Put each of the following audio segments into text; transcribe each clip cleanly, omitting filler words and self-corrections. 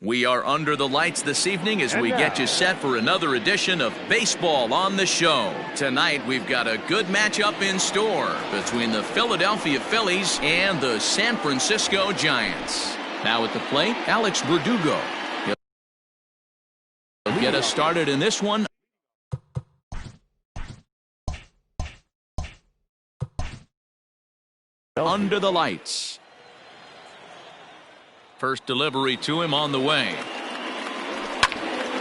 We are under the lights this evening as we get you set for another edition of Baseball on the Show. Tonight we've got a good matchup in store between the Philadelphia Phillies and the San Francisco Giants. Now at the plate, Alex Verdugo. He'll get us started in this one. Under the lights. First delivery to him on the way.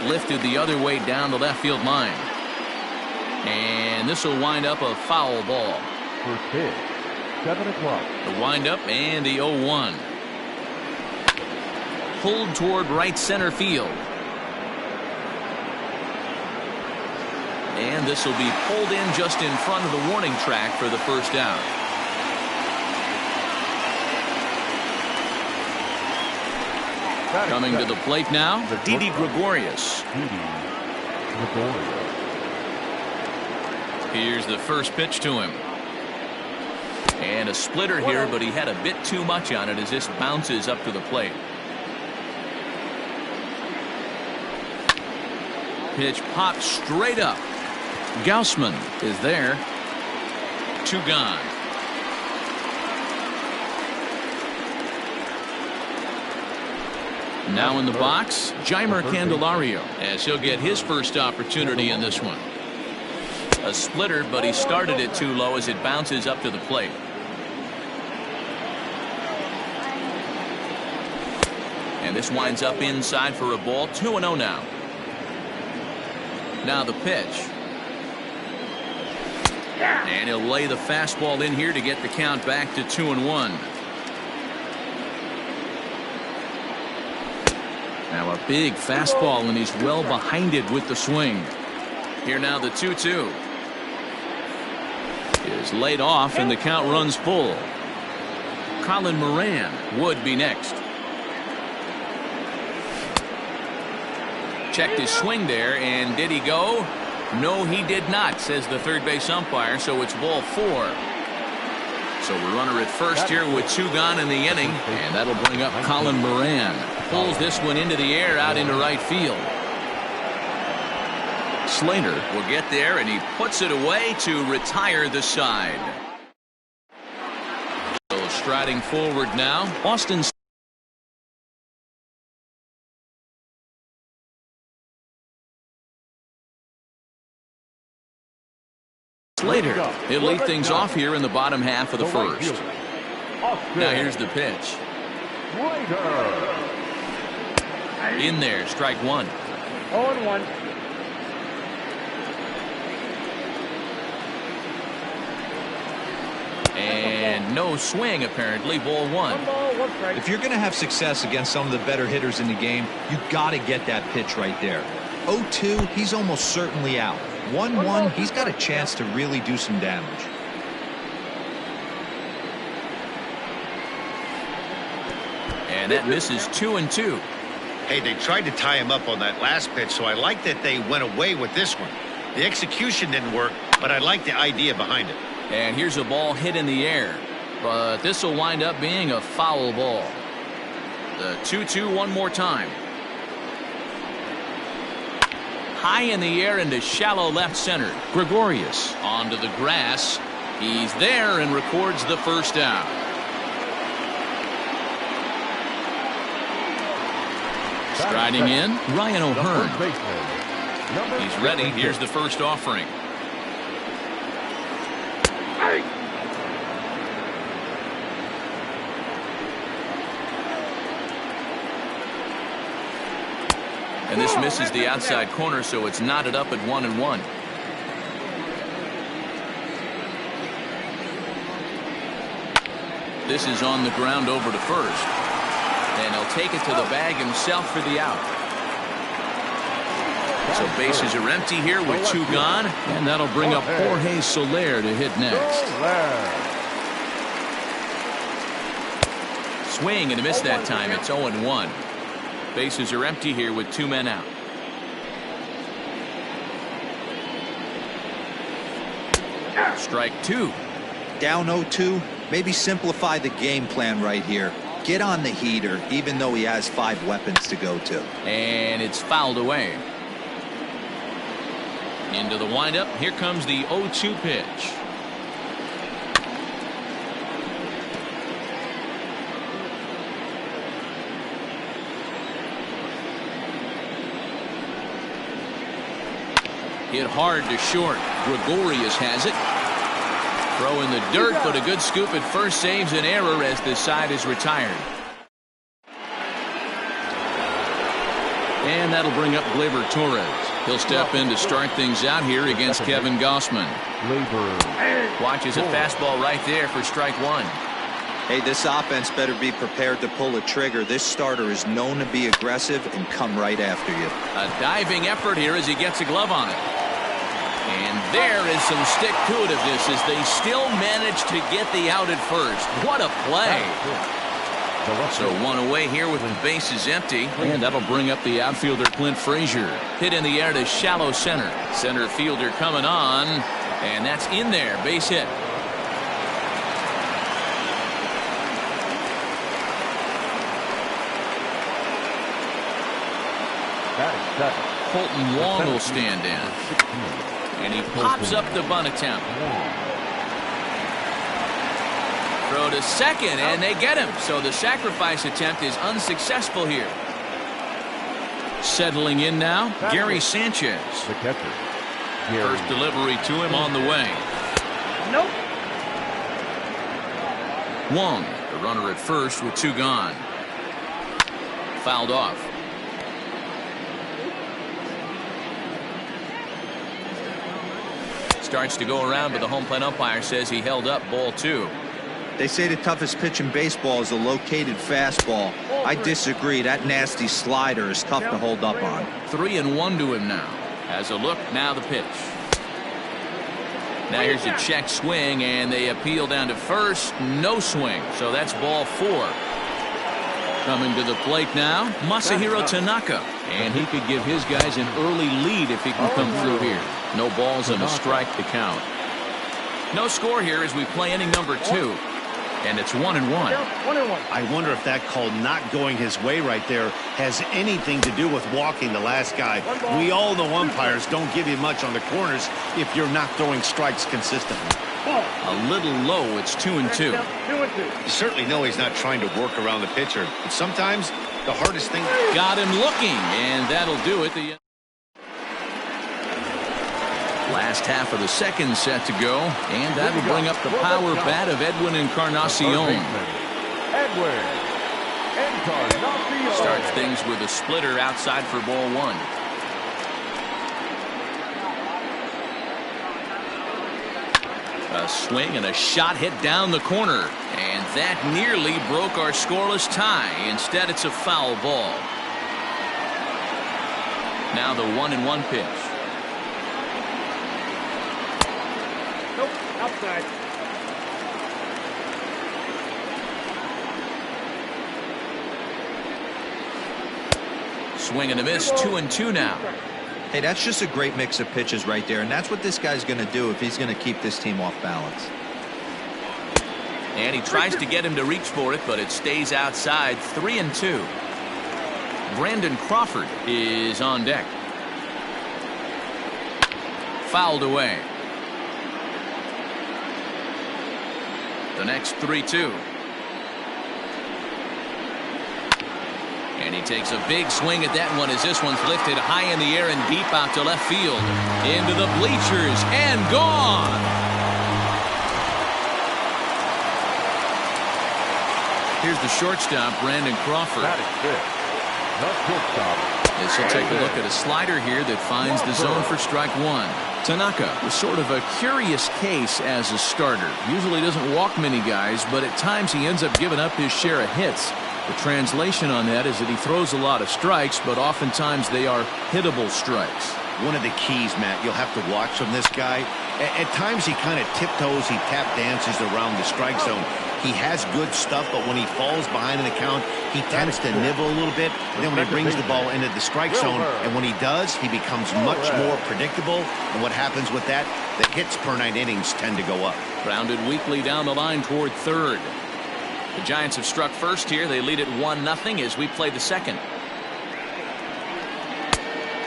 Lifted the other way down the left field line. And this will wind up a foul ball. First pitch, 7 o'clock. The windup and the 0-1. Pulled toward right center field. And this will be pulled in just in front of the warning track for the first out. Coming to the plate now, Didi Gregorius. Here's the first pitch to him. And a splitter here, but he had a bit too much on it as this bounces up to the plate. Pitch popped straight up. Gaussman is there. 2 gone. Now in the box, Jeimer Candelario, as he'll get his first opportunity in this one. A splitter, but he started it too low as it bounces up to the plate. And this winds up inside for a ball. 2-0 now. Now the pitch. And he'll lay the fastball in here to get the count back to 2-1. Now a big fastball, and he's well behind it with the swing. Here now the 2-2 is laid off, and the count runs full. Colin Moran would be next. Checked his swing there, and did he go? No, he did not, says the third base umpire, so it's ball 4. So we're runner at first here with 2 gone in the inning, and that'll bring up Colin Moran. Pulls this one into the air out into right field. Slater will get there, and he puts it away to retire the side. So striding forward now, Austin Slater. He'll lead things off here in the bottom half of the first. Now here's the pitch. In there, strike 1. 0-1. And no swing, apparently. Ball 1. If you're going to have success against some of the better hitters in the game, you got to get that pitch right there. 0-2, he's almost certainly out. 1-1, he's got a chance to really do some damage. And that misses 2-2. Hey, they tried to tie him up on that last pitch, so I like that they went away with this one. The execution didn't work, but I like the idea behind it. And here's a ball hit in the air, but this will wind up being a foul ball. The 2-2 one more time. High in the air into shallow left center. Gregorius onto the grass. He's there and records the first out. Striding in, Ryan O'Hearn. He's ready. Here's the first offering. And this misses the outside corner, so it's knotted up at 1-1. This is on the ground over to first. And he'll take it to the bag himself for the out. So bases are empty here with 2 gone. And that'll bring up Jorge Soler to hit next. Swing and a miss that time. It's 0-1. Bases are empty here with 2 men out. Strike 2. Down 0-2, maybe simplify the game plan right here. Get on the heater, even though he has 5 weapons to go to. And it's fouled away. Into the windup. Here comes the 0-2 pitch. Hit hard to short. Gregorius has it. Throw in the dirt, but a good scoop at first saves an error as the side is retired. And that'll bring up Gleyber Torres. He'll step in to start things out here against Kevin Gossman. Watches a fastball right there for strike one. Hey, this offense better be prepared to pull a trigger. This starter is known to be aggressive and come right after you. A diving effort here as he gets a glove on it. And there is some stick-to-itiveness as they still manage to get the out at first. What a play. So one away here with the bases empty. And that'll bring up the outfielder Clint Frazier. Hit in the air to shallow center. Center fielder coming on. And that's in there. Base hit. Colton Wong will stand in. And he pops up the bunt attempt. Throw to second, and they get him. So the sacrifice attempt is unsuccessful here. Settling in now, Gary Sanchez. The catcher. First delivery to him on the way. Nope. Wong, the runner at first with 2 gone. Fouled off. Starts to go around, but the home plate umpire says he held up. Ball 2. They say the toughest pitch in baseball is a located fastball. I disagree. That nasty slider is tough to hold up on. 3-1 to him now. Has a look, now the pitch. Now here's a check swing, and they appeal down to first. No swing, so that's ball 4. Coming to the plate now, Masahiro Tanaka. And he could give his guys an early lead if he can come through here. No balls and a strike to count. No score here as we play inning number 2. And it's 1-1. I wonder if that call not going his way right there has anything to do with walking the last guy. We all know umpires don't give you much on the corners if you're not throwing strikes consistently. A little low. It's 2-2. You certainly know he's not trying to work around the pitcher. But sometimes the hardest thing. Got him looking, and that'll do it. The last half of the second set to go, and that will bring up the power bat of Edwin Encarnacion. Starts things with a splitter outside for ball 1. A swing and a shot hit down the corner, and that nearly broke our scoreless tie. Instead, it's a foul ball. Now the 1-1 pitch. Outside. Swing and a miss. 2-2 now. Hey, that's just a great mix of pitches right there, and that's what this guy's going to do if he's going to keep this team off balance. And he tries to get him to reach for it, but it stays outside. 3-2. Brandon Crawford is on deck. Fouled away. The next 3-2. And he takes a big swing at that one as this one's lifted high in the air and deep out to left field. Into the bleachers and gone. Here's the shortstop, Brandon Crawford. This will take a look at a slider here that finds the zone for strike 1. Tanaka is sort of a curious case as a starter. Usually doesn't walk many guys, but at times he ends up giving up his share of hits. The translation on that is that he throws a lot of strikes, but oftentimes they are hittable strikes. One of the keys, Matt, you'll have to watch from this guy. At times he kind of tiptoes, he tap dances around the strike zone. He has good stuff, but when he falls behind an account, he tends to nibble a little bit. And then when he brings the ball into the strike zone, and when he does, he becomes much more predictable. And what happens with that? The hits per 9 innings tend to go up. Grounded weakly down the line toward third. The Giants have struck first here. They lead it 1-0 as we play the second.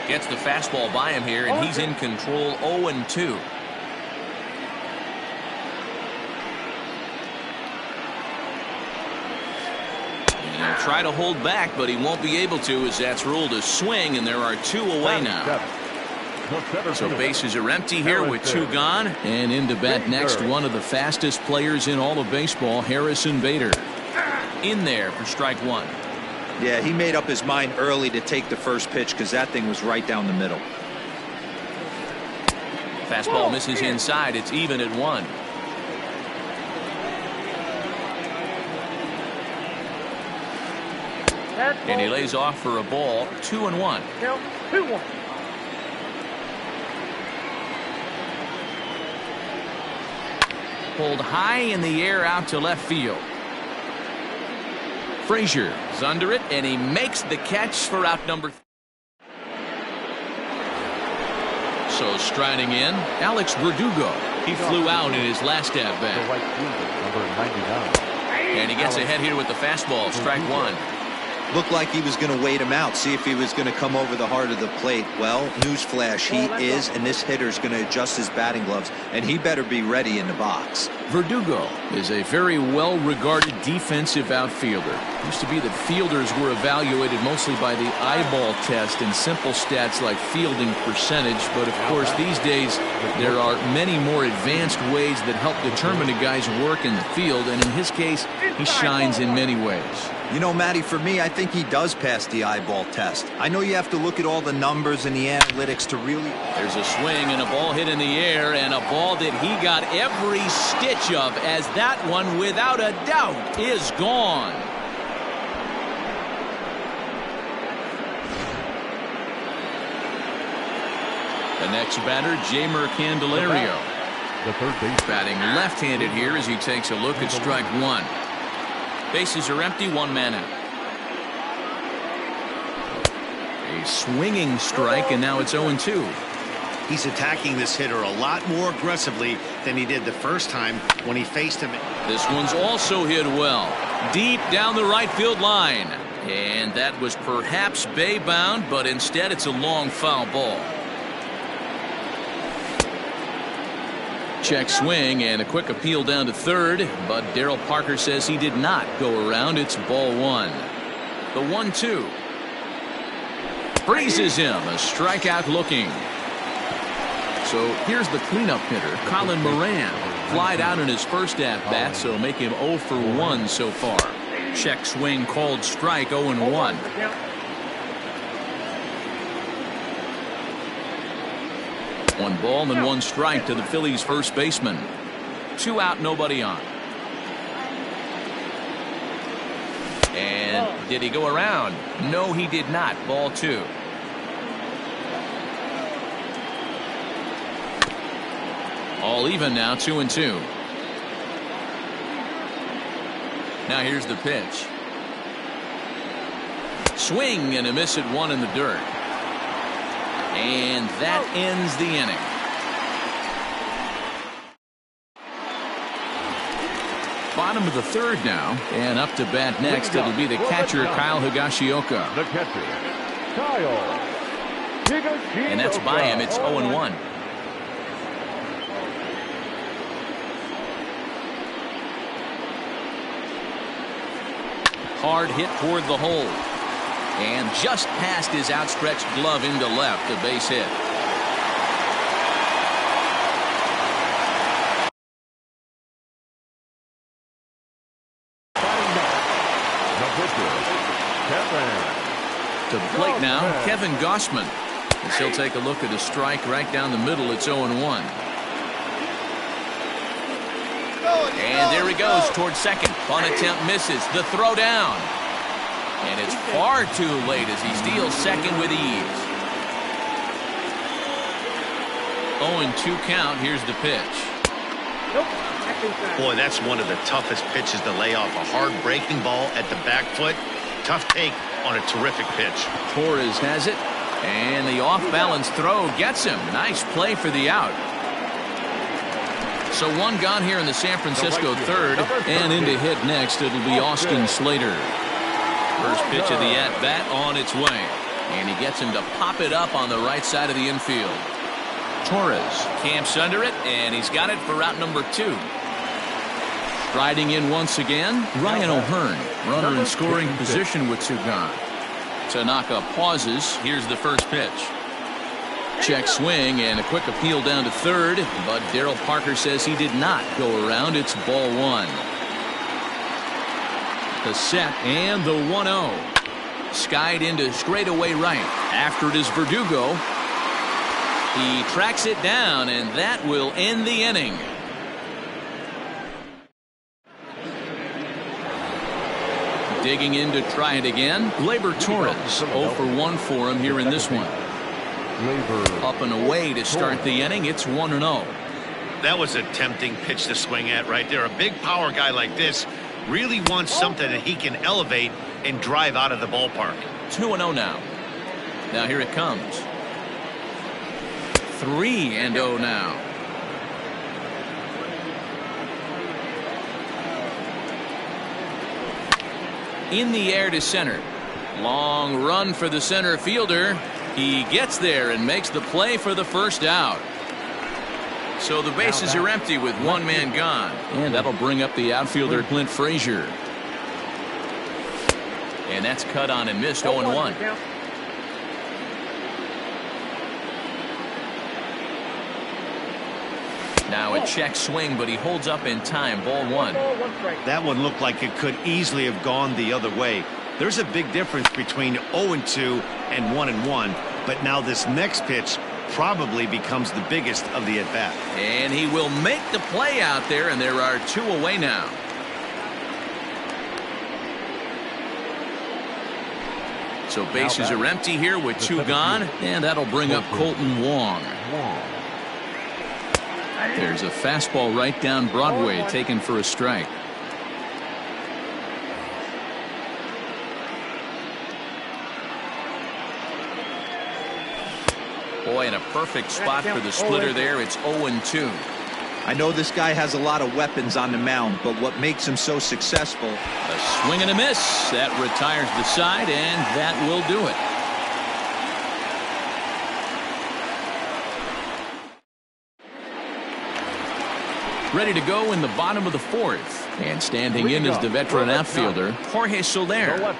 Gets the fastball by him here, and he's in control 0-2. And he'll try to hold back, but he won't be able to as that's ruled a swing, and there are 2 away now. So bases are empty here with 2 gone. And in to bat next, one of the fastest players in all of baseball, Harrison Bader. In there for strike 1. Yeah, he made up his mind early to take the first pitch because that thing was right down the middle. Fastball misses inside. It's even at 1. And he lays off for a ball. 2-1. 2-1. Pulled high in the air out to left field. Frazier is under it, and he makes the catch for out number 3. So striding in, Alex Verdugo. He flew out in his last at bat. And he gets ahead here with the fastball. Strike 1. Looked like he was going to wait him out, see if he was going to come over the heart of the plate. Well, newsflash, he is, and this hitter is going to adjust his batting gloves, and he better be ready in the box. Verdugo is a very well-regarded defensive outfielder. Used to be that fielders were evaluated mostly by the eyeball test and simple stats like fielding percentage, but of course these days there are many more advanced ways that help determine a guy's work in the field, and in his case, he shines in many ways. You know, Matty, for me, I think he does pass the eyeball test. I know you have to look at all the numbers and the analytics to really... There's a swing and a ball hit in the air, and a ball that he got every stitch of, as that one, without a doubt, is gone. The next batter, Jeimer Candelario. The third base Batting left-handed here as he takes a look at strike 1. Bases are empty, 1 man out. A swinging strike, and now it's 0-2. He's attacking this hitter a lot more aggressively than he did the first time when he faced him. This one's also hit well, deep down the right field line. And that was perhaps bay-bound, but instead it's a long foul ball. Check swing and a quick appeal down to third, but Darryl Parker says he did not go around. It's ball 1. The 1-2. Freezes him, a strikeout looking. So here's the cleanup hitter, Colin Moran. Flied out in his first at-bat, so make him 0 for 1 so far. Check swing called strike, 0-1. One ball and 1 strike to the Phillies' first baseman. 2 out, nobody on. And did he go around? No, he did not. Ball 2. All even now, 2-2. Now here's the pitch. Swing and a miss at 1 in the dirt. And that ends the inning. Bottom of the third now, and up to bat next it'll be the catcher Kyle Higashioka. The catcher, Kyle Higashioka. And that's by him. It's 0-1. Hard hit toward the hole. And just past his outstretched glove into left, a base hit. To the plate now, Kevin Gossman. As he'll take a look at a strike right down the middle. It's 0-1. And there he goes towards second. Bunt attempt misses. The throw down. And it's far too late as he steals second with ease. 0-2 count. Here's the pitch. Boy, that's one of the toughest pitches to lay off. A hard breaking ball at the back foot. Tough take on a terrific pitch. Torres has it. And the off-balance throw gets him. Nice play for the out. So one gone here in the San Francisco third, and in to hit next, it'll be Austin Slater. First pitch of the at-bat on its way, and he gets him to pop it up on the right side of the infield. Torres camps under it, and he's got it for route number 2. Striding in once again, Ryan O'Hearn, runner in scoring position with 2 gone. Tanaka pauses. Here's the first pitch. Check swing and a quick appeal down to third, but Darryl Parker says he did not go around. It's ball 1. The set and the 1-0. Skied into straightaway right. After it is Verdugo. He tracks it down, and that will end the inning. Digging in to try it again. Gleyber Torres, 0 for 1 for him here in this one. Up and away to start the inning. It's 1-0. That was a tempting pitch to swing at right there. A big power guy like this really wants something that he can elevate and drive out of the ballpark. 2-0 now. Now here it comes. 3-0 now. In the air to center. Long run for the center fielder. He gets there and makes the play for the first out. So the bases are empty with 1 man gone. And that'll bring up the outfielder Clint Frazier. And that's cut on and missed. 0-1. Now a check swing, but he holds up in time. Ball 1. That one looked like it could easily have gone the other way. There's a big difference between 0-2 and 1-1, but now this next pitch probably becomes the biggest of the at-bat. And he will make the play out there, and there are 2 away now. So bases are empty here with 2 gone, and that'll bring up Colton Wong. There's a fastball right down Broadway, taken for a strike. Boy, in a perfect spot for the splitter there. It's 0-2. I know this guy has a lot of weapons on the mound, but what makes him so successful? A swing and a miss. That retires the side, and that will do it. Ready to go in the bottom of the 4th. And standing in is the veteran outfielder, Jorge Soler.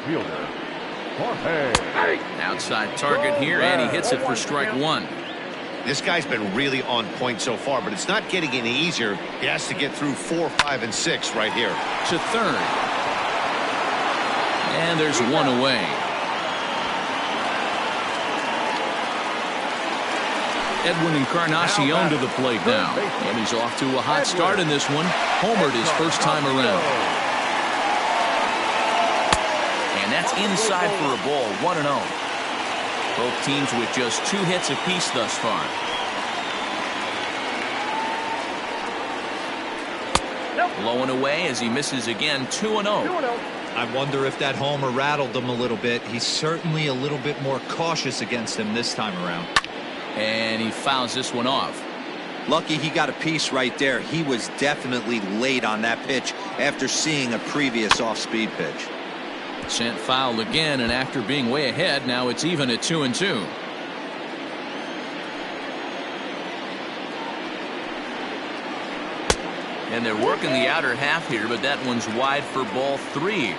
Outside target here, and he hits it for strike 1. This guy's been really on point so far, but it's not getting any easier. He has to get through 4, 5, and 6 right here. To third. And there's 1 away. Edwin Encarnacion to the plate now. And he's off to a hot start in this one. Homered his first time around. And that's inside for a ball. 1-0. Both teams with just 2 hits apiece thus far. Blowing away as he misses again. 2-0. I wonder if that homer rattled him a little bit. He's certainly a little bit more cautious against him this time around. And he fouls this one off. Lucky he got a piece right there. He was definitely late on that pitch after seeing a previous off-speed pitch. Sent foul again, and after being way ahead, now it's even at 2-2. And they're working the outer half here, but that one's wide for ball 3.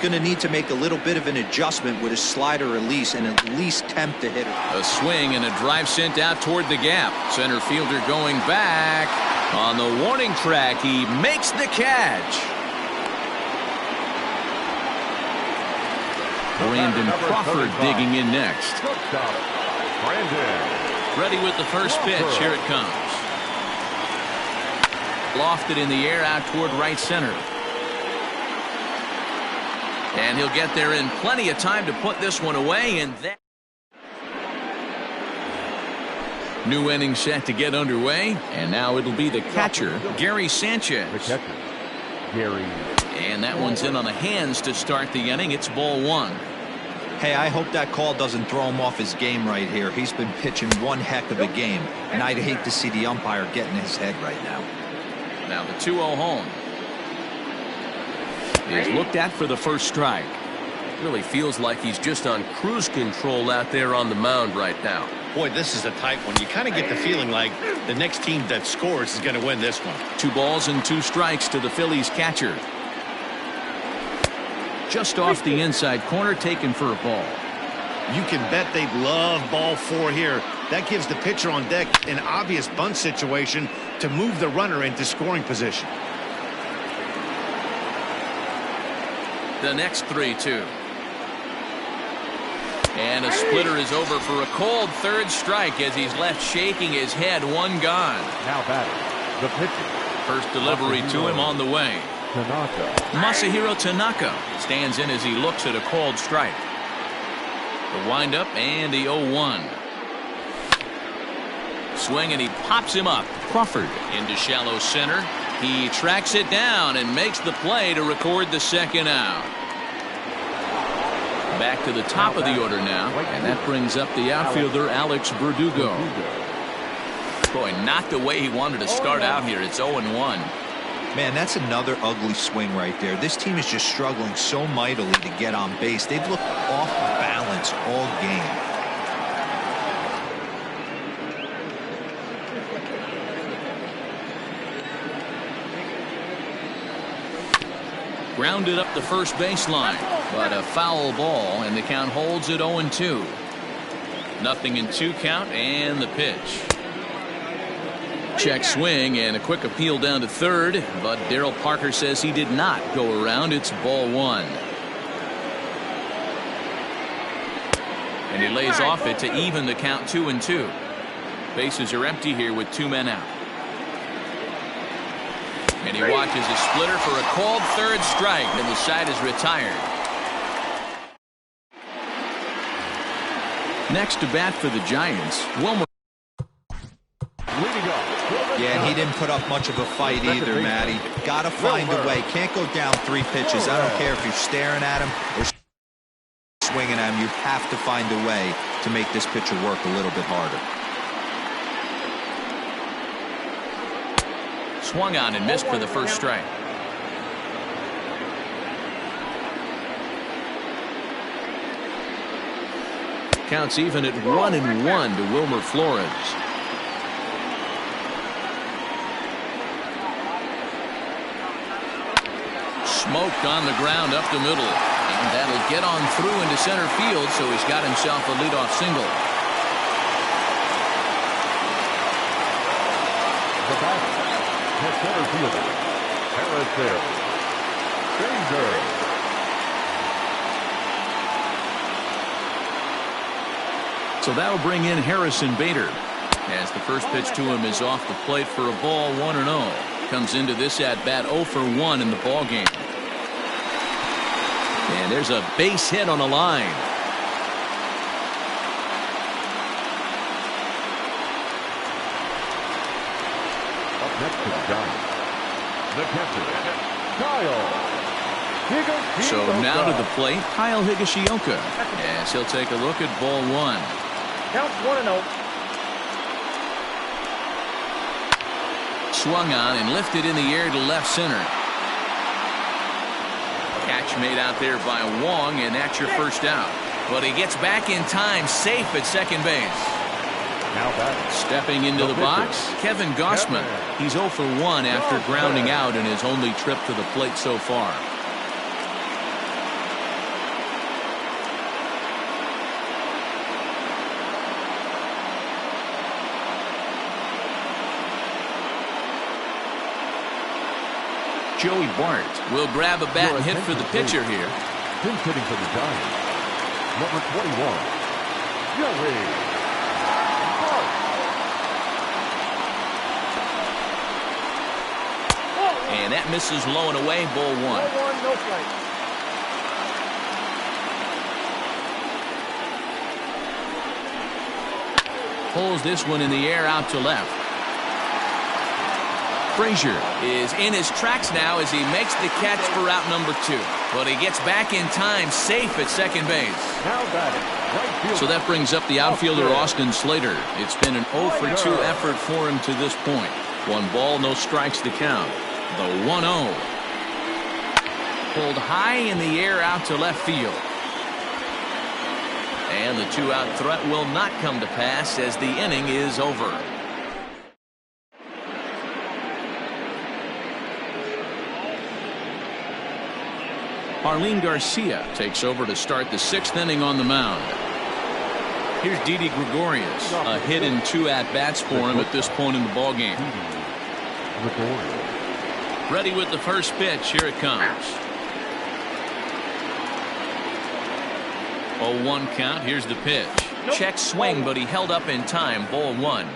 Going to need to make a little bit of an adjustment with his slider release and at least tempt the hitter. A swing and a drive sent out toward the gap. Center fielder going back. On the warning track, he makes the catch. Brandon Crawford digging in next. Ready with the first pitch. Here it comes. Lofted in the air out toward right center. And he'll get there in plenty of time to put this one away. And that new inning set to get underway. And now it'll be the catcher, Gary Sanchez. And that one's in on the hands to start the inning. It's ball 1. Hey, I hope that call doesn't throw him off his game right here. He's been pitching one heck of a game, and I'd hate to see the umpire get in his head right now. Now the 2-0 home. He's looked at for the first strike. Really feels like he's just on cruise control out there on the mound right now. Boy, this is a tight one. You kind of get the feeling like the next team that scores is going to win this one. 2 balls and 2 strikes to the Phillies catcher. Just off the inside corner, taken for a ball. You can bet they'd love ball 4 here. That gives the pitcher on deck an obvious bunt situation to move the runner into scoring position. The next 3-2. And a splitter is over for a cold third strike as he's left shaking his head. 1 gone. Now batting, the pitcher. First delivery to him on the way. Tanaka. Masahiro Tanaka stands in as he looks at a called strike. The windup and the 0-1. Swing and he pops him up. Crawford into shallow center. He tracks it down and makes the play to record the second out. Back to the top of the order now, and that brings up the outfielder Alex Verdugo. Boy, not the way he wanted to start out here. It's 0-1. Man, that's another ugly swing right there. This team is just struggling so mightily to get on base. They've looked off balance all game. Grounded up the first baseline, but a foul ball, and the count holds at 0-2. Nothing in 2 count, and the pitch. Check swing and a quick appeal down to third, but Darryl Parker says he did not go around. It's ball 1. And he lays off it to even the count 2-2. Bases are empty here with 2 men out. And he watches a splitter for a called third strike, and the side is retired. Next to bat for the Giants, Wilmer. Yeah, and he didn't put up much of a fight either, Matty. Got to find a way. Can't go down 3 pitches. I don't care if you're staring at him or swinging at him. You have to find a way to make this pitcher work a little bit harder. Swung on and missed for the first strike. Counts even at 1-1 to Wilmer Flores. Smoked on the ground up the middle, and that'll get on through into center field, so he's got himself a leadoff single. The batter, the center fielder, Harrison Bader. So that'll bring in Harrison Bader, as the first pitch to him is off the plate for a ball. 1-0. Comes into this at bat 0 for 1 in the ball game. And there's a base hit on the line. Up next to the Giants, the catcher, Kyle Higashioka. So now to the plate, Kyle Higashioka, as he'll take a look at ball 1. Count 1-0. Swung on and lifted in the air to left center. Catch made out there by Wong, and that's your first out. But he gets back in time, safe at second base. Now batting, Stepping into the box, Kevin Gossman. He's 0 for 1 after grounding out in his only trip to the plate so far. Joey Bart will grab a bat and hit for the pitcher here. Pinch hitting for the Giants, number 21, Joey Bart. And that misses low and away, ball 1. No flight. Pulls this one in the air out to left. Frazier is in his tracks now as he makes the catch for out number 2. But he gets back in time, safe at second base. Now batting, right fielder. So that brings up the outfielder Austin Slater. It's been an 0 for 2 effort for him to this point. 1 ball, no strikes to count. The 1-0. Pulled high in the air out to left field. And the 2-out threat will not come to pass as the inning is over. Arlene Garcia takes over to start the 6th inning on the mound. Here's Didi Gregorius. A hit and 2 at-bats for him at this point in the ballgame. Ready with the first pitch. Here it comes. 0-1 count. Here's the pitch. Check swing, but he held up in time. Ball 1.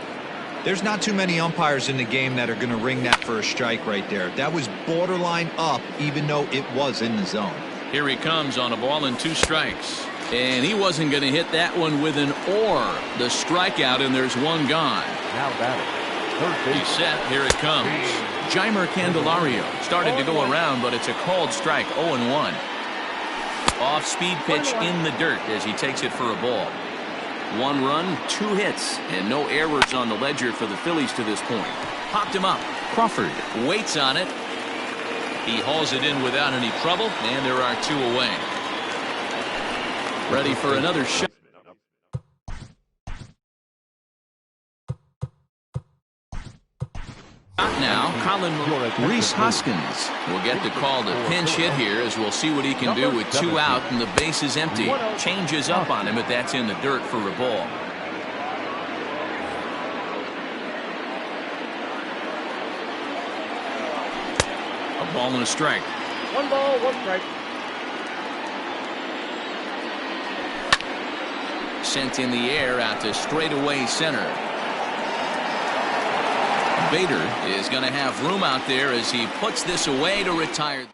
There's not too many umpires in the game that are going to ring that for a strike right there. That was borderline up, even though it was in the zone. Here he comes on a ball and 2 strikes. And he wasn't going to hit that one with an or. The strikeout, and there's 1 gone. Now batting. He's set. Here it comes. Jeimer Candelario started to go around, but it's a called strike. 0-1. Off-speed pitch in the dirt as he takes it for a ball. 1 run, 2 hits, and no errors on the ledger for the Phillies to this point. Popped him up. Crawford waits on it. He hauls it in without any trouble, and there are 2 away. Ready for another shot. Now, Colin Reese Hoskins will get the call to pinch hit here as we'll see what he can do with 2 out and the base is empty. Changes up on him, but that's in the dirt for a ball. A ball and a strike. 1 ball, 1 strike. Sent in the air out to straightaway center. Bader is going to have room out there as he puts this away to retire.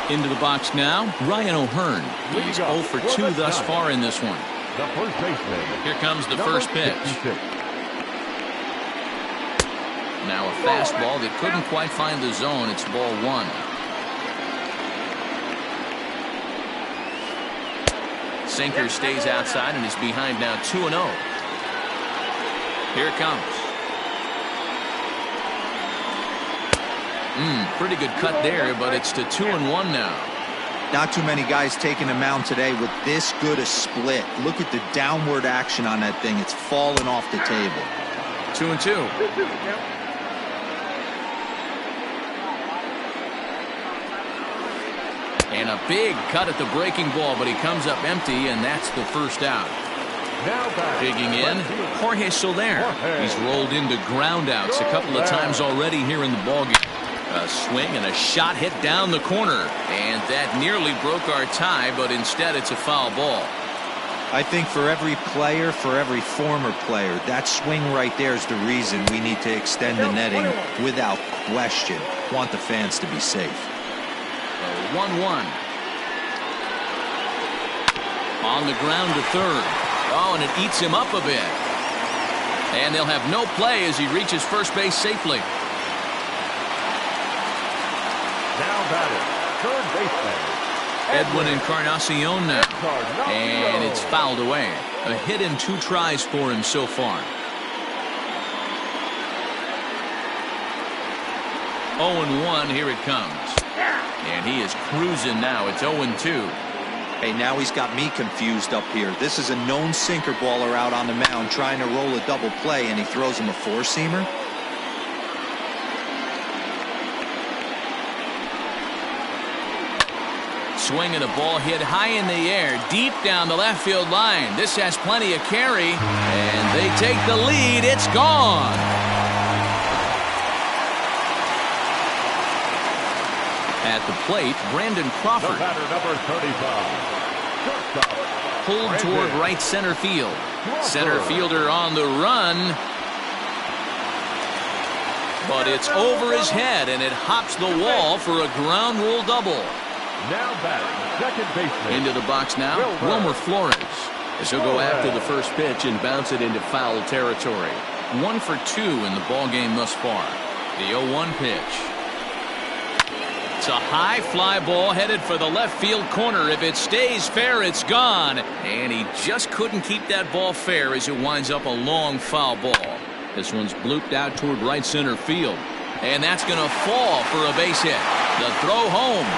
Into the box now, Ryan O'Hearn. He's 0 for 2 thus far in this one. The first baseman. Here comes the first pitch. Now a fastball that couldn't quite find the zone. It's ball 1. Sinker stays outside and is behind now 2-0. Here it comes. Pretty good cut there, but it's to 2-1 now. Not too many guys taking a mound today with this good a split. Look at the downward action on that thing. It's falling off the table. 2-2. And a big cut at the breaking ball, but he comes up empty, and that's the first out. Digging in, Jorge Soler. He's rolled into groundouts a couple of times already here in the ballgame. A swing and a shot hit down the corner, and that nearly broke our tie, but instead it's a foul ball. I think for every player, for every former player, that swing right there is the reason we need to extend the netting without question. Want the fans to be safe. 1-1. On the ground to third. Oh, and it eats him up a bit. And they'll have no play as he reaches first base safely. Now batting, third baseman. Edwin Encarnacion now. And it's fouled away. A hit and 2 tries for him so far. 0-1, here it comes. And he is cruising now. It's 0-2. Hey, now he's got me confused up here. This is a known sinker baller out on the mound trying to roll a double play, and he throws him a 4-seamer. Swing and a ball hit high in the air, deep down the left field line. This has plenty of carry, and they take the lead. It's gone. At the plate, Brandon Crawford. The batter, number 35. Pulled toward right center field. Center fielder on the run. But it's over his head, and it hops the wall for a ground rule double. Now batting, second baseman. Into the box now, Wilmer Flores. As he'll go after the first pitch and bounce it into foul territory. 1 for 2 in the ballgame thus far. The 0-1 pitch. It's a high fly ball headed for the left field corner. If it stays fair, it's gone. And he just couldn't keep that ball fair as it winds up a long foul ball. This one's blooped out toward right center field. And that's going to fall for a base hit. The throw home.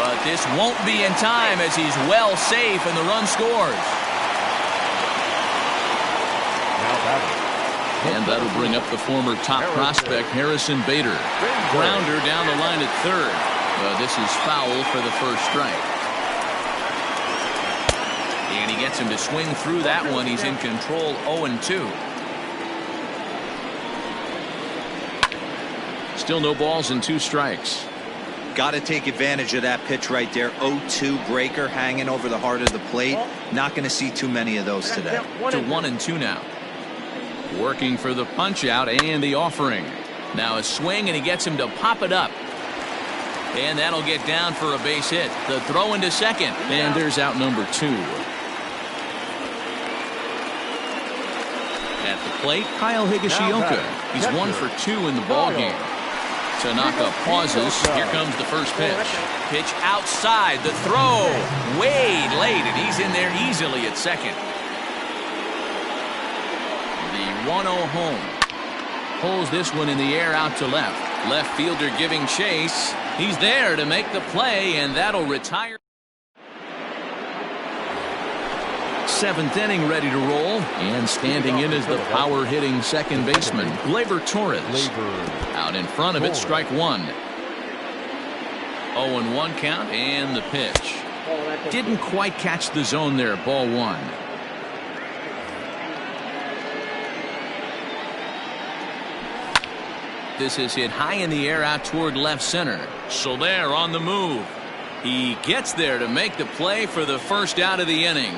But this won't be in time as he's well safe and the run scores. And that'll bring up the former top prospect, Harrison Bader. Grounder down the line at third. This is foul for the first strike. And he gets him to swing through that one. He's in control 0-2. Still no balls and 2 strikes. Got to take advantage of that pitch right there. 0-2 breaker hanging over the heart of the plate. Not going to see too many of those today. To 1-2 now. Working for the punch out and the offering. Now a swing and he gets him to pop it up. And that'll get down for a base hit. The throw into second. And there's out number 2. At the plate, Kyle Higashioka. He's 1 for 2 in the ballgame. Tanaka pauses. Here comes the first pitch. Pitch outside. The throw. Way late, and he's in there easily at second. The 1-0 home. Pulls this one in the air out to left. Left fielder giving chase. He's there to make the play, and that'll retire. 7th inning ready to roll, and standing in is the power-hitting second baseman, Gleyber Torres. Out in front of it, strike 1. 0-1 count, and the pitch. Didn't quite catch the zone there, ball 1. This is hit high in the air out toward left center. Soler on the move. He gets there to make the play for the first out of the inning.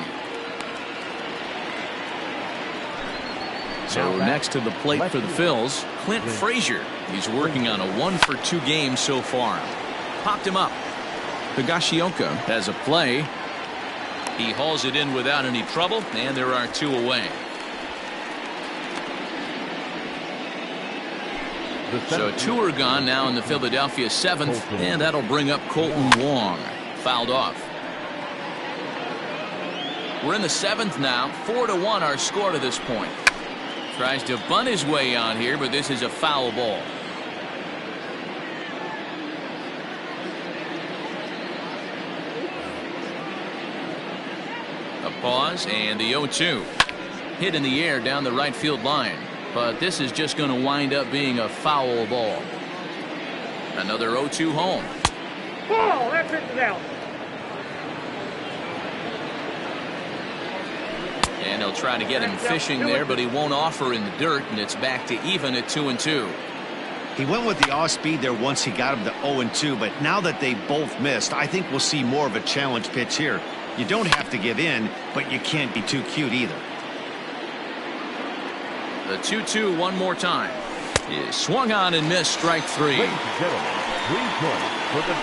So next to the plate for the Phils, Clint Frazier. He's working on a 1 for 2 game so far. Popped him up. Higashioka has a play. He hauls it in without any trouble, and there are 2 away. So 2 are gone now in the Philadelphia 7th, and that'll bring up Colton Wong. Fouled off. We're in the 7th now. 4-1 our score to this point. Tries to bunt his way on here, but this is a foul ball. A pause and the 0-2. Hit in the air down the right field line. But this is just going to wind up being a foul ball. Another 0-2 home. Ball, that pitch is out. And he'll try to get him fishing there, but he won't offer in the dirt, and it's back to even at 2-2. He went with the off speed there once he got him to 0-2, but now that they both missed, I think we'll see more of a challenge pitch here. You don't have to give in, but you can't be too cute either. The 2-2 one more time. Is swung on and missed, strike 3. Ladies and gentlemen, 3 points for the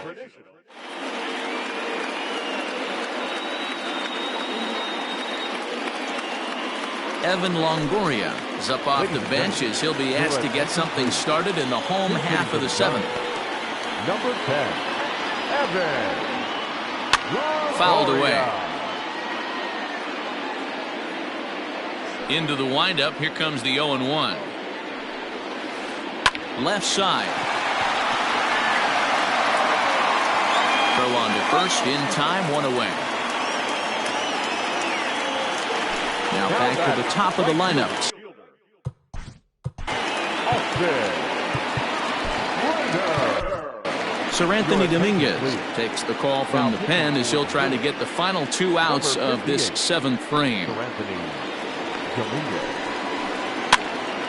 traditional. Evan Longoria is up off the bench as he'll be asked to get something started in the home half of the 7th. Number 10, Evan. Fouled away. Into the windup. Here comes the 0-1. Left side. Throw on to first in time, 1 away. Now back to the top of the lineup. Sir Anthony Dominguez takes the call from the pen as he'll try to get the final 2 outs of this 7th frame.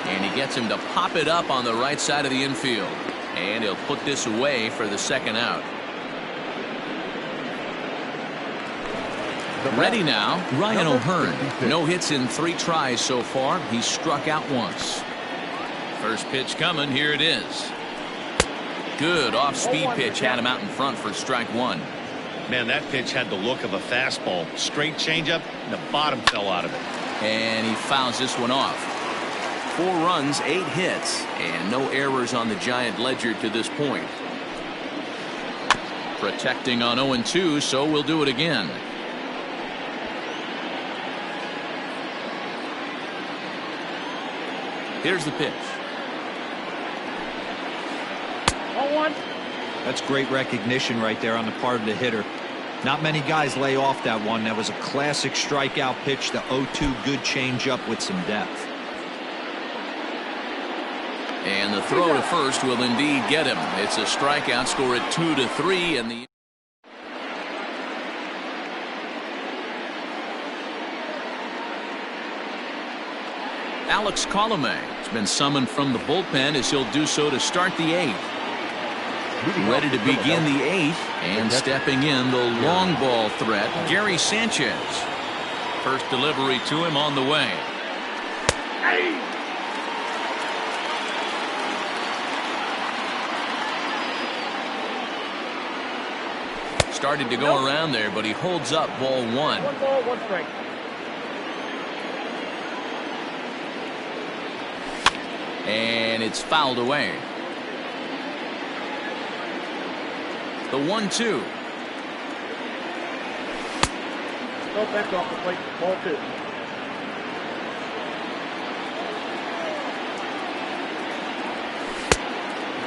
And he gets him to pop it up on the right side of the infield. And he'll put this away for the 2nd out. Ready now, Ryan O'Hearn. No hits in 3 tries so far. He's struck out once. First pitch coming. Here it is. Good off-speed pitch. Had him out in front for strike 1. Man, that pitch had the look of a fastball. Straight changeup, and the bottom fell out of it. And he fouls this one off. 4 runs, 8 hits, and no errors on the Giant ledger to this point. Protecting on 0-2, so we'll do it again. Here's the pitch. 0-1. That's great recognition right there on the part of the hitter. Not many guys lay off that one. That was a classic strikeout pitch. The 0-2 good changeup with some depth. And the throw to first will indeed get him. It's a strikeout, score at 2-3, and the Alex Colomé has been summoned from the bullpen as he'll do so to start the 8th. Ready to begin the 8th, and stepping in the long ball threat, Gary Sanchez. First delivery to him on the way. Started to go around there, but he holds up ball 1. 1 ball, 1 strike. And it's fouled away. The 1-2. Go back off the plate. Ball 2.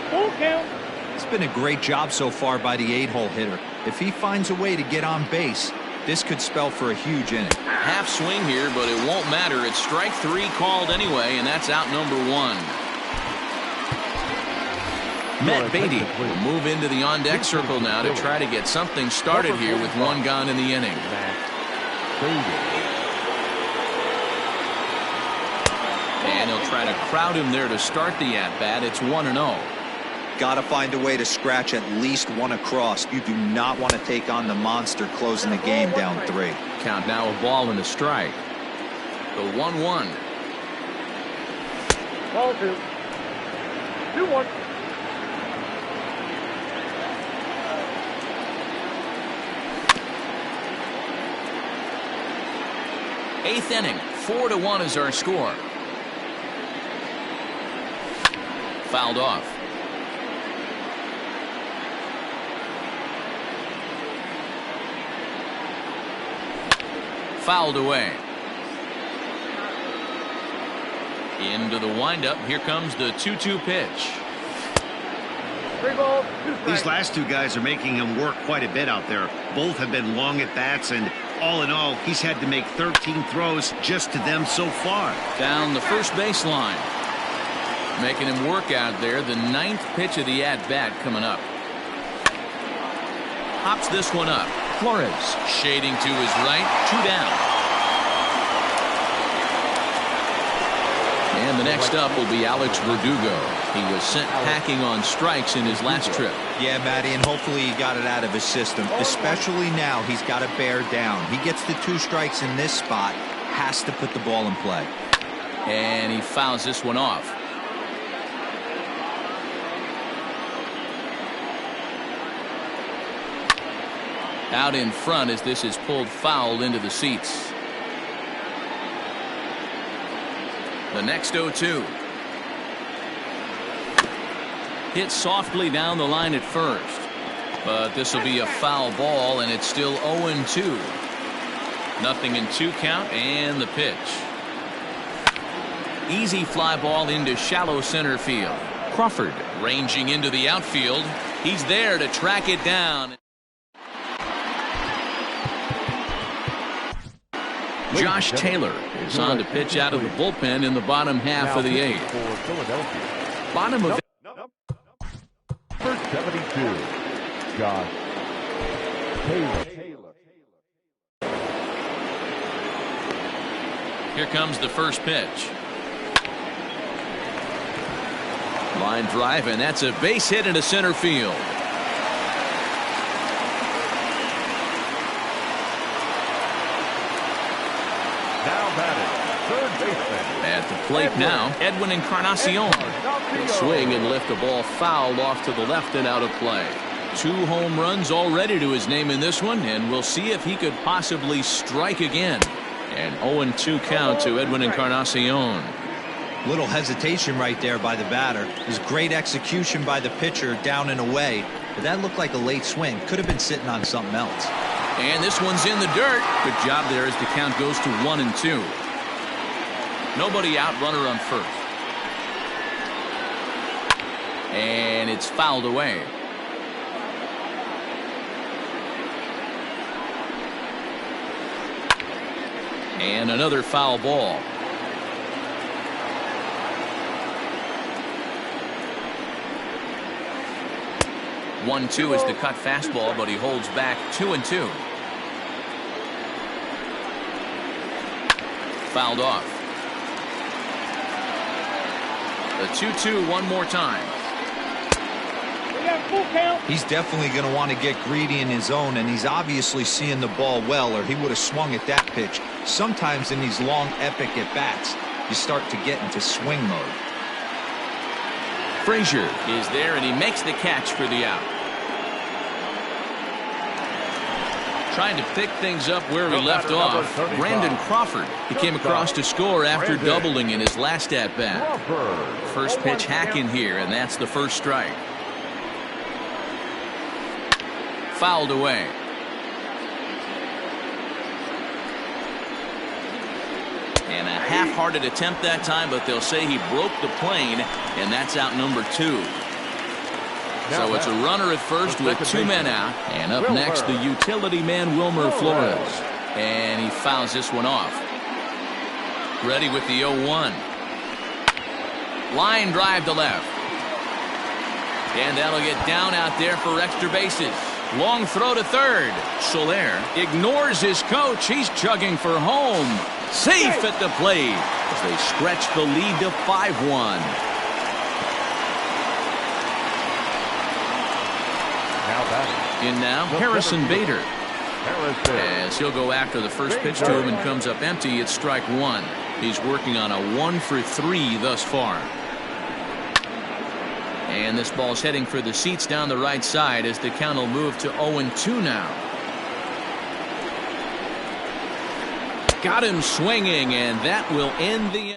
Full count. It's been a great job so far by the 8-hole hitter. If he finds a way to get on base, this could spell for a huge inning. Half swing here, but it won't matter. It's strike 3 called anyway, and that's out number 1. Matt Beatty will move into the on-deck circle now to try to get something started here with 1 gone in the inning. And he'll try to crowd him there to start the at-bat. It's 1-0. Got to find a way to scratch at least 1 across. You do not want to take on the monster closing the game down 3. Count now a ball and a strike. The 1-1. Ball 2. 2-1. Eighth inning, 4-1 is our score. Fouled off. Fouled away. Into the windup. Here comes the 2-2 pitch. 3 balls, 2 strikes. These last 2 guys are making him work quite a bit out there. Both have been long at bats, and all in all, he's had to make 13 throws just to them so far. Down the first baseline. Making him work out there. The 9th pitch of the at-bat coming up. Hops this one up. Flores shading to his right. 2 down. And the next up will be Alex Verdugo. He was sent packing on strikes in his last trip. Yeah, Matty, and hopefully he got it out of his system. Especially now, he's got to bear down. He gets the 2 strikes in this spot, has to put the ball in play. And he fouls this one off. Out in front as this is pulled foul into the seats. The next 0-2. Hit softly down the line at first. But this will be a foul ball, and it's still 0-2. Nothing in 2 count, and the pitch. Easy fly ball into shallow center field. Crawford ranging into the outfield. He's there to track it down. Josh Taylor is on to pitch out of the bullpen in the bottom half of the 8th. Bottom of Number 72, Josh Taylor. Here comes the first pitch. Line drive, and that's a base hit into center field. Now batting, third baseman. At the plate now, Edwin Encarnacion. He'll swing and lift the ball foul off to the left and out of play. 2 home runs already to his name in this one, and we'll see if he could possibly strike again. An 0-2 count to Edwin Encarnacion. Little hesitation right there by the batter. It was great execution by the pitcher down and away. but that looked like a late swing. Could have been sitting on something else. And this one's in the dirt. Good job there as the count goes to 1-2. Nobody out, runner on first. And it's fouled away. And another foul ball. One-two is the cut fastball, but he holds back 2-2. Fouled off. The 2-2 one more time. We got full count. He's definitely going to want to get greedy in his zone, and he's obviously seeing the ball well, or he would have swung at that pitch. Sometimes in these long, epic at-bats, you start to get into swing mode. Frazier is there, and he makes the catch for the out. Trying to pick things up where we left off. Brandon Crawford. He came across to score after doubling in his last at-bat. First pitch hack in here, and that's the first strike. Fouled away. And a half-hearted attempt that time, but they'll say he broke the plane, and that's out number 2. So it's a runner at first with 2 men out. And up next, the utility man, Wilmer Flores. And he fouls this one off. Ready with the 0-1. Line drive to left. And that'll get down out there for extra bases. Long throw to third. Soler ignores his coach. He's chugging for home. Safe at the plate as they stretch the lead to 5-1. In now, Harrison Bader. As he'll go after the first pitch to him and comes up empty, it's strike 1. He's working on a 1-for-3 thus far. And this ball's heading for the seats down the right side as the count will move to 0-2 now. Got him swinging, and that will end the.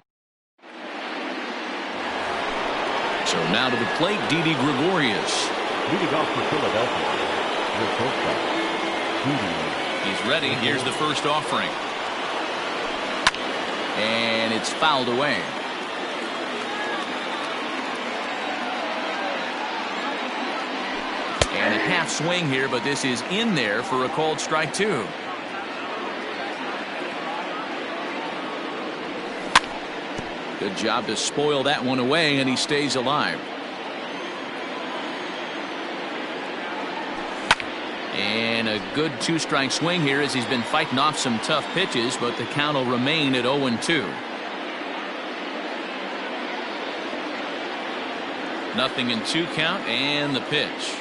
So now to the plate, Didi Gregorius. Leading off for Philadelphia. He's ready. Here's the first offering. And it's fouled away. And a half swing here, but this is in there for a called strike 2. Good job to spoil that one away, and he stays alive. And a good 2-strike swing here as he's been fighting off some tough pitches, but the count will remain at 0-2. Nothing in 2 count, and the pitch.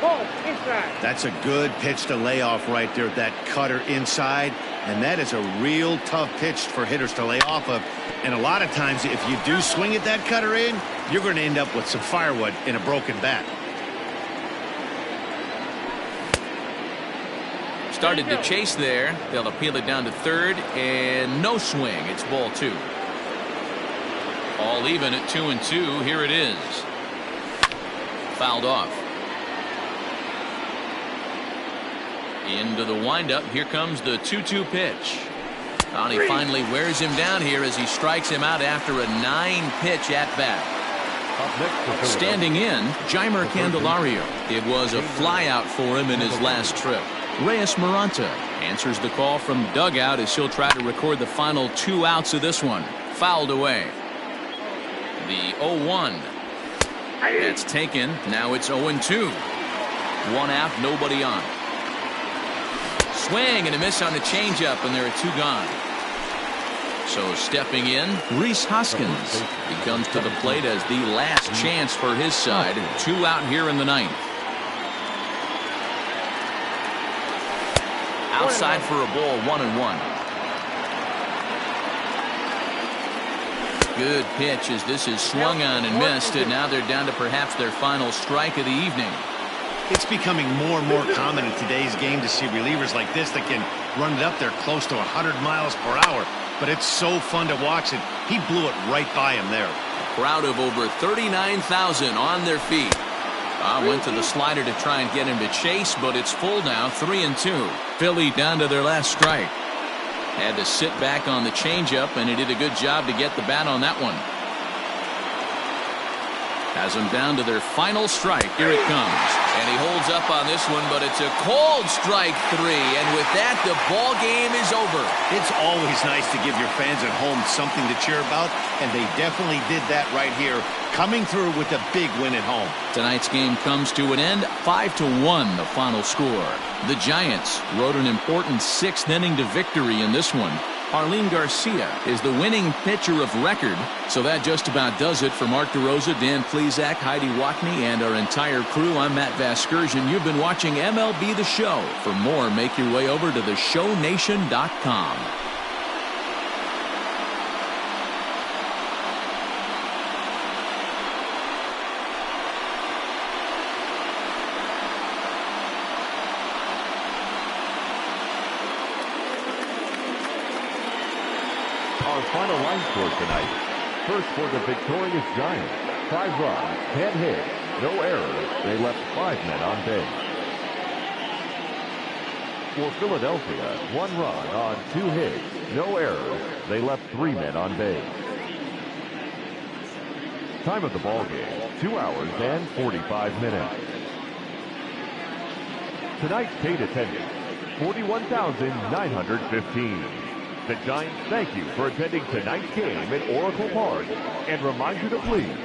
Ball inside. That's a good pitch to lay off right there, that cutter inside. And that is a real tough pitch for hitters to lay off of. And a lot of times, if you do swing at that cutter in, you're going to end up with some firewood in a broken bat. Started to chase there. They'll appeal it down to third, and no swing. It's ball 2. All even at 2-2. Here it is. Fouled off. Into the windup. Here comes the 2-2 pitch. And he finally wears him down here as he strikes him out after a 9-pitch at bat. Standing in, Jeimer Candelario. It was a flyout for him in his last trip. Reyes Maranta answers the call from dugout as he'll try to record the final 2 outs of this one. Fouled away. The 0-1. That's taken. Now it's 0-2. 1 out, nobody on. Swing and a miss on the changeup, and there are 2 gone. So stepping in, Rhys Hoskins. He comes to the plate as the last chance for his side. 2 out here in the 9th. Outside for a ball, 1-1. Good pitch as this is swung on and missed, and now they're down to perhaps their final strike of the evening. It's becoming more and more common in today's game to see relievers like this that can run it up there close to 100 miles per hour. But it's so fun to watch it. He blew it right by him there. A crowd of over 39,000 on their feet. Went to the slider to try and get him to chase, but it's full now, 3-2. Philly down to their last strike. Had to sit back on the changeup, and he did a good job to get the bat on that one. Has them down to their final strike. Here it comes. And he holds up on this one, but it's a cold strike 3. And with that, the ball game is over. It's always nice to give your fans at home something to cheer about, and they definitely did that right here, coming through with a big win at home. Tonight's game comes to an end, 5-1 the final score. The Giants rode an important 6th inning to victory in this one. Arlene Garcia is the winning pitcher of record. So that just about does it for Mark DeRosa, Dan Plesac, Heidi Watney, and our entire crew. I'm Matt Vasgersian. You've been watching MLB The Show. For more, make your way over to theshownation.com. Our final line score tonight. First for the victorious Giants, 5 runs, 10 hits, no errors. They left 5 men on base. For Philadelphia, 1 run on 2 hits, no errors. They left 3 men on base. Time of the ball game, 2 hours and 45 minutes. Tonight's paid attendance, 41,915. The Giants thank you for attending tonight's game at Oracle Park and remind you to please